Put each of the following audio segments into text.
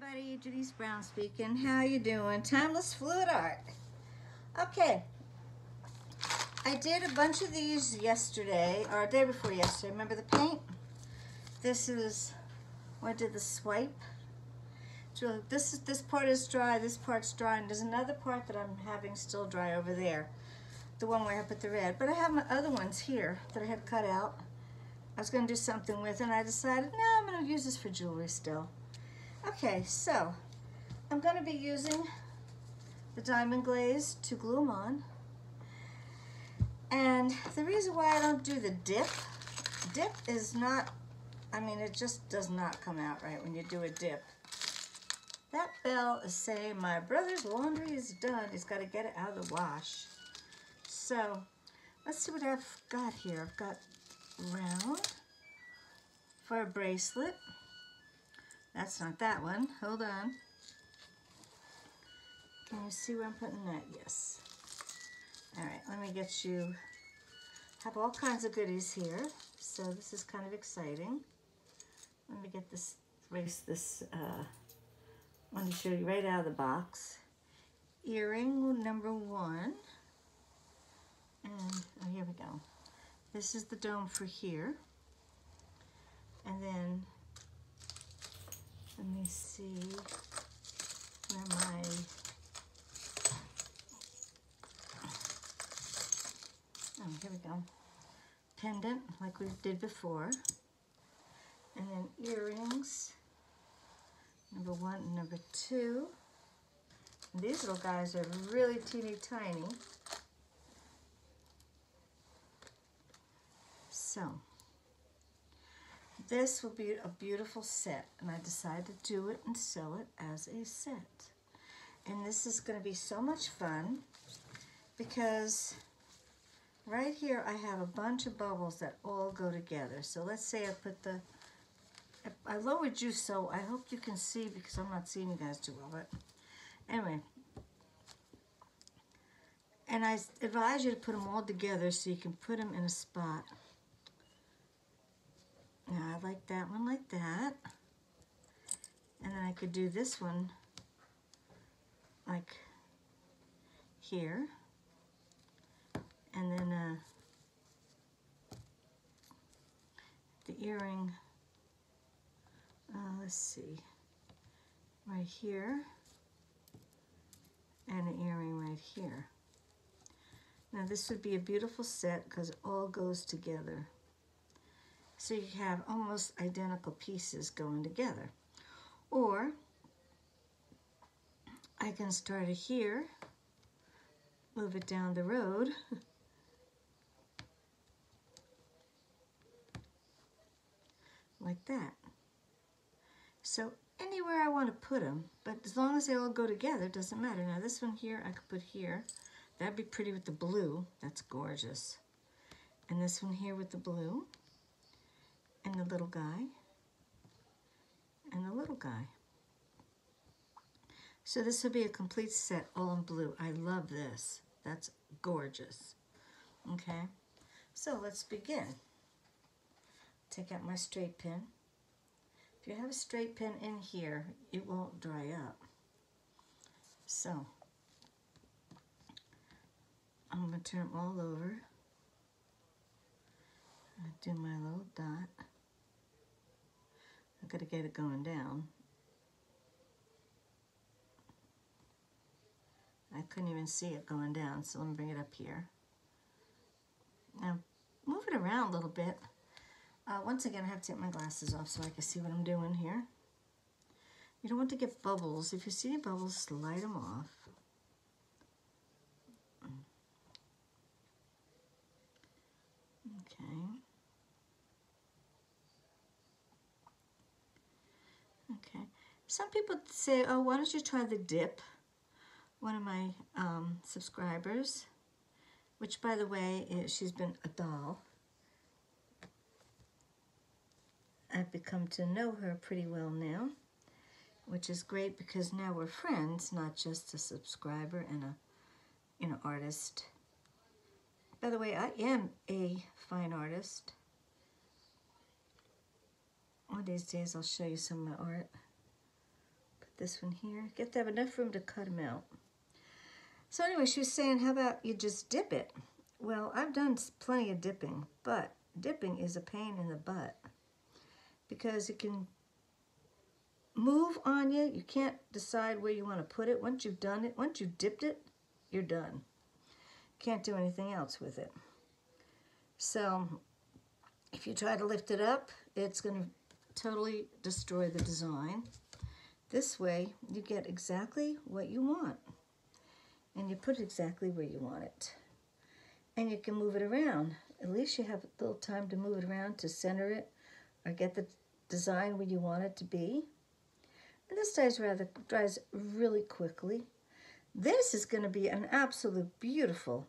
everybody, Denise Brown speaking. How you doing? Timeless Fluid Art. Okay, I did a bunch of these yesterday, or a day before yesterday. Remember the paint? This is where I did the swipe. So this part is dry, this part's dry, and there's another part that I'm having still dry over there. The one where I put the red. But I have my other ones here that I had cut out. I was going to do something with, and I decided, no, I'm going to use this for jewelry still. Okay, so I'm going to be using the diamond glaze to glue them on. And the reason why I don't do the dip is not, I mean, it just does not come out right when you do a dip. That bell is saying my brother's laundry is done. He's got to get it out of the wash. So let's see what I've got here. I've got round for a bracelet. That's not that one. Hold on. Can you see where I'm putting that? Yes. All right, let me get you, have all kinds of goodies here. So this is kind of exciting. Let me get this, erase this, I want to show you right out of the box. Earring number 1. And, oh, here we go. This is the dome for here. And then, let me see where my, oh, here we go. Pendant, like we did before. And then earrings, number 1 and number 2. And these little guys are really teeny tiny. So, this will be a beautiful set, and I decided to do it and sell it as a set. And this is going to be so much fun because right here I have a bunch of bubbles that all go together. So let's say I put the, I lowered you so I hope you can see because I'm not seeing you guys too well, but anyway. And I advise you to put them all together so you can put them in a spot. Now I like that one like that. And then I could do this one like here. And then the earring, let's see, right here. And an earring right here. Now this would be a beautiful set because it all goes together. So you have almost identical pieces going together. Or I can start it here, move it down the road, like that. So anywhere I want to put them, but as long as they all go together, it doesn't matter. Now this one here, I could put here. That'd be pretty with the blue. That's gorgeous. And this one here with the blue. And the little guy, and the little guy. So this will be a complete set all in blue. I love this. That's gorgeous. Okay, so let's begin. Take out my straight pin. If you have a straight pin in here, it won't dry up. So I'm going to turn them all over. I do my little dot. I've got to get it going down. I couldn't even see it going down, so let me bring it up here. Now, move it around a little bit. Once again, I have to take my glasses off so I can see what I'm doing here. You don't want to get bubbles. If you see bubbles, slide them off. Okay. Okay. Some people say, oh, why don't you try the dip? One of my subscribers, which by the way, she's been a doll. I've become to know her pretty well now, which is great because now we're friends, not just a subscriber and a, artist. By the way, I am a fine artist. One of these days I'll show you some of my art. Put this one here. You have to have enough room to cut them out. So anyway, she was saying, how about you just dip it? Well, I've done plenty of dipping, but dipping is a pain in the butt because it can move on you. You can't decide where you want to put it. Once you've done it, once you've dipped it, you're done. Can't do anything else with it. So if you try to lift it up, it's going to totally destroy the design. This way, you get exactly what you want. And you put it exactly where you want it. And you can move it around. At least you have a little time to move it around to center it or get the design where you want it to be. And this dries really quickly. This is going to be an absolute beautiful.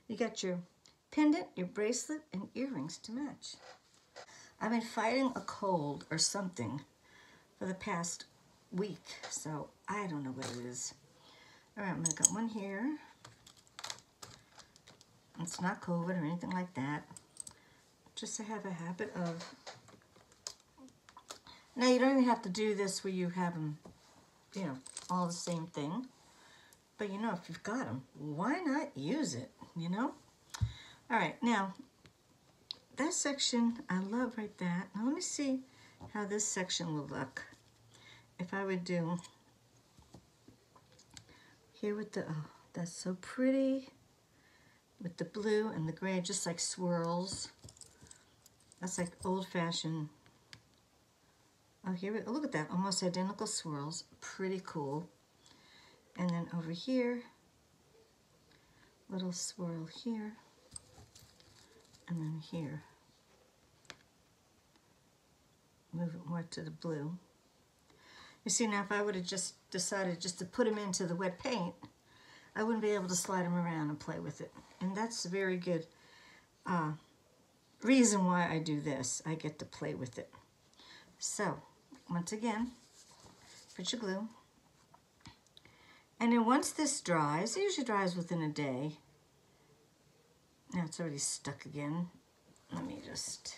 You got your pendant, your bracelet, and earrings to match. I've been fighting a cold or something for the past week, so I don't know what it is. All right, I'm gonna got one here. It's not COVID or anything like that. Just I have a habit of. Now you don't even have to do this where you have them, you know, all the same thing. But you know, if you've got them, why not use it, you know? All right, now, that section, I love right that. Now let me see how this section will look. If I would do here with the, oh, that's so pretty. With the blue and the gray, just like swirls. That's like old-fashioned. Oh, here, look at that, almost identical swirls. Pretty cool. And then over here, little swirl here. And then here. Move it more to the blue. You see, now if I would have just decided just to put them into the wet paint, I wouldn't be able to slide them around and play with it. And that's a very good reason why I do this. I get to play with it. So, once again, put your glue. And then once this dries, it usually dries within a day. Now it's already stuck again. Let me just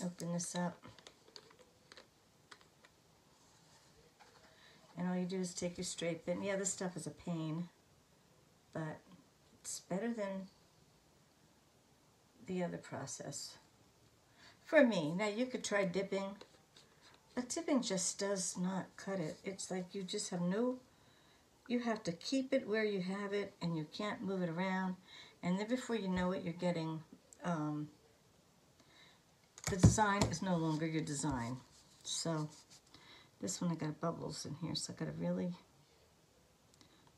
open this up. And all you do is take your straight bit. Yeah, this stuff is a pain, but it's better than the other process. For me, now you could try dipping, but dipping just does not cut it. It's like you just have no, you have to keep it where you have it and you can't move it around. And then before you know it, you're getting, the design is no longer your design. So this one I got bubbles in here, so I gotta really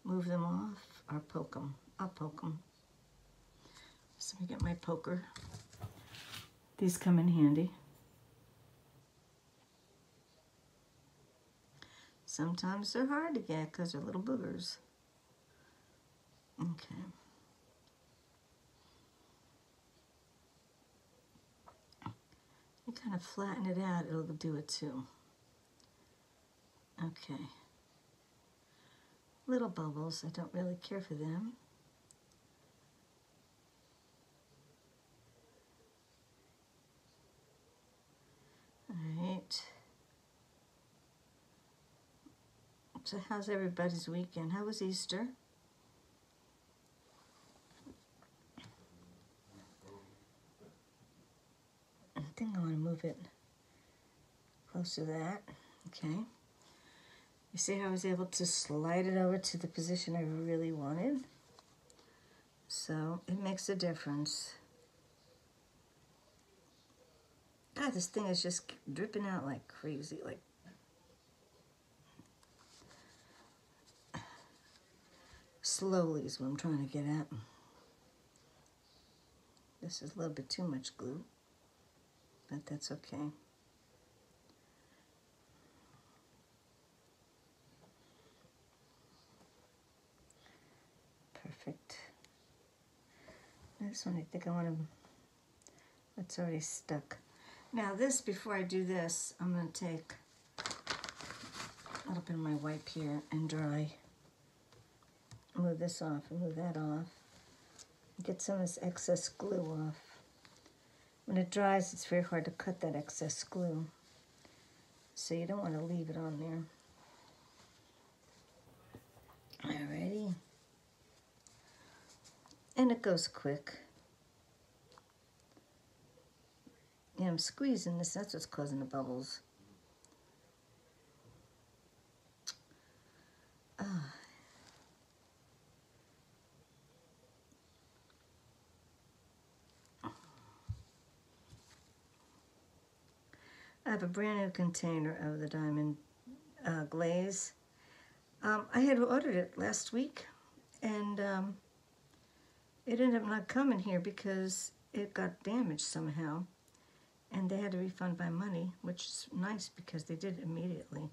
move them off or poke them. I'll poke them. So let me get my poker. These come in handy. Sometimes they're hard to get because they're little boogers. Okay. You kind of flatten it out, it'll do it too. Okay. Little bubbles, I don't really care for them. All right. So how's everybody's weekend? How was Easter? I think I want to move it close to that. Okay. You see how I was able to slide it over to the position I really wanted? So it makes a difference. God, this thing is just dripping out like crazy. Like, slowly is what I'm trying to get at. This is a little bit too much glue, but that's okay. Perfect. This one, I think I want to, it's already stuck. Now this, before I do this, I'm going to take a little bit of my wipe here and dry. Move this off and move that off. Get some of this excess glue off. When it dries, it's very hard to cut that excess glue. So you don't want to leave it on there. Alrighty. And it goes quick. Yeah, I'm squeezing this. That's what's causing the bubbles. I have a brand new container of the diamond glaze. I had ordered it last week, and it ended up not coming here because it got damaged somehow, and they had to refund my money, which is nice because they did immediately.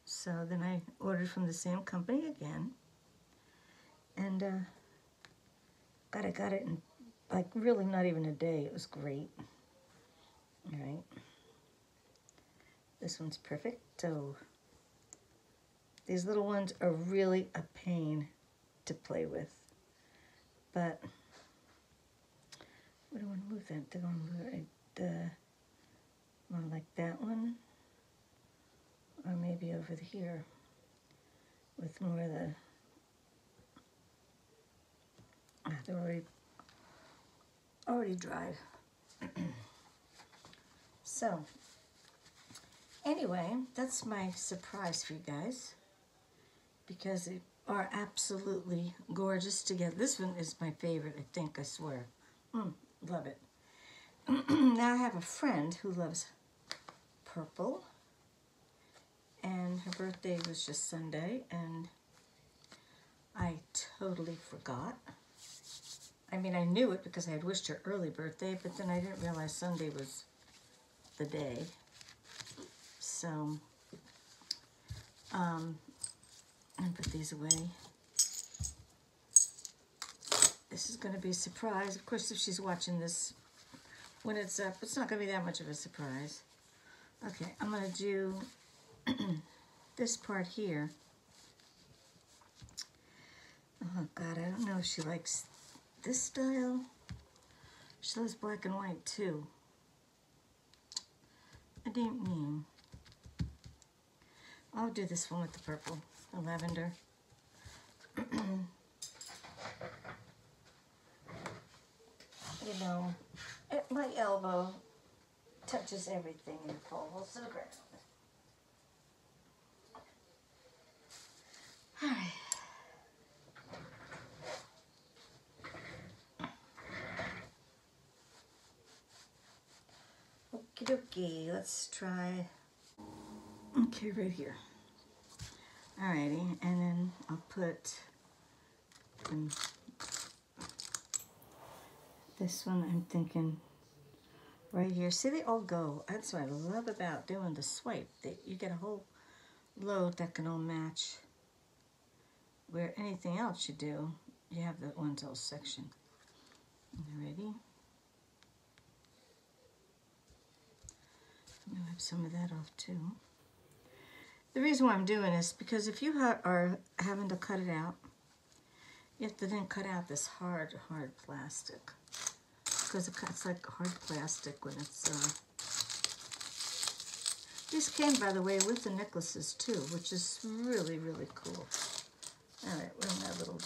So then I ordered from the same company again, and I got it in like really not even a day. It was great. All right. This one's perfecto. These little ones are really a pain to play with. But we don't want to move that. They're going to move it more like that one. Or maybe over here with more of the... they're already dried. So, anyway, that's my surprise for you guys, because they are absolutely gorgeous together. This one is my favorite, I think, I swear. Love it. Now I have a friend who loves purple, and her birthday was just Sunday, and I totally forgot. I mean, I knew it because I had wished her early birthday, but then I didn't realize Sunday was the day. So, and put these away. This is going to be a surprise. Of course, if she's watching this when it's up, it's not going to be that much of a surprise. Okay, I'm going to do this part here. Oh, God, I don't know if she likes this style. She loves black and white, too. I didn't mean. I'll do this one with the purple, the lavender. You know, at my elbow touches everything and falls to the ground. All right. Okie dokie, let's try. Okay, right here. Alrighty, and then I'll put this one, I'm thinking right here. See, they all go. That's what I love about doing the swipe. You get a whole load that can all match. Where anything else you do, you have the one whole section. Alrighty. I'm going to wipe some of that off too. The reason why I'm doing this, because if you are having to cut it out, you have to then cut out this hard plastic. Because it's like hard plastic when it's... These came, by the way, with the necklaces too, which is really, really cool. All right, we're in that little...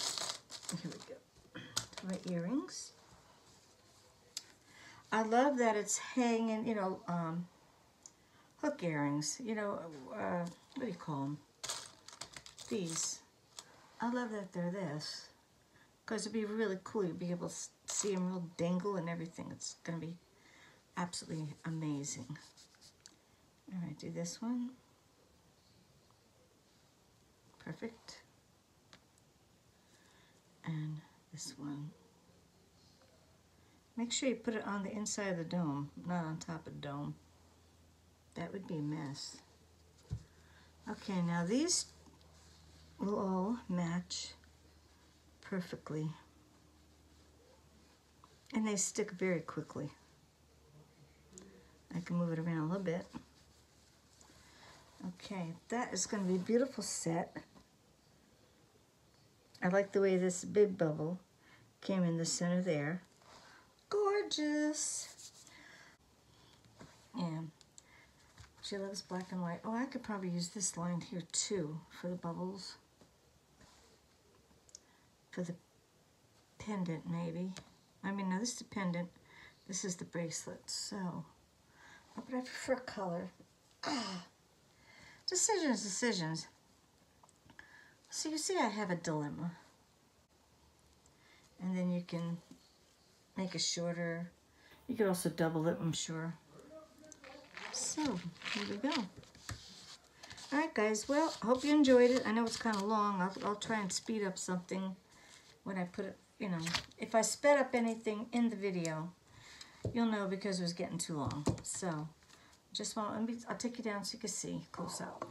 Here we go. My earrings. I love that it's hanging, you know, hook earrings. You know, what do you call them? These. I love that they're this. Because it'd be really cool. You'd be able to see them real dangle and everything. It's going to be absolutely amazing. All right, do this one. Perfect. And this one. Make sure you put it on the inside of the dome, not on top of the dome. That would be a mess. Okay, now these will all match perfectly. And they stick very quickly. I can move it around a little bit. Okay, that is going to be a beautiful set. I like the way this big bubble came in the center there. Gorgeous. Yeah. She loves black and white. Oh, I could probably use this line here too for the bubbles. for the pendant, maybe. I mean, no, this is the pendant. This is the bracelet. So, but I prefer color. Decisions. So you see I have a dilemma. And then you can make it shorter. You could also double it, I'm sure. So, here we go. Alright guys, well, I hope you enjoyed it. I know it's kind of long. I'll try and speed up something when I put it, you know. If I sped up anything in the video, you'll know because it was getting too long. So, just want, I'll take you down so you can see close up.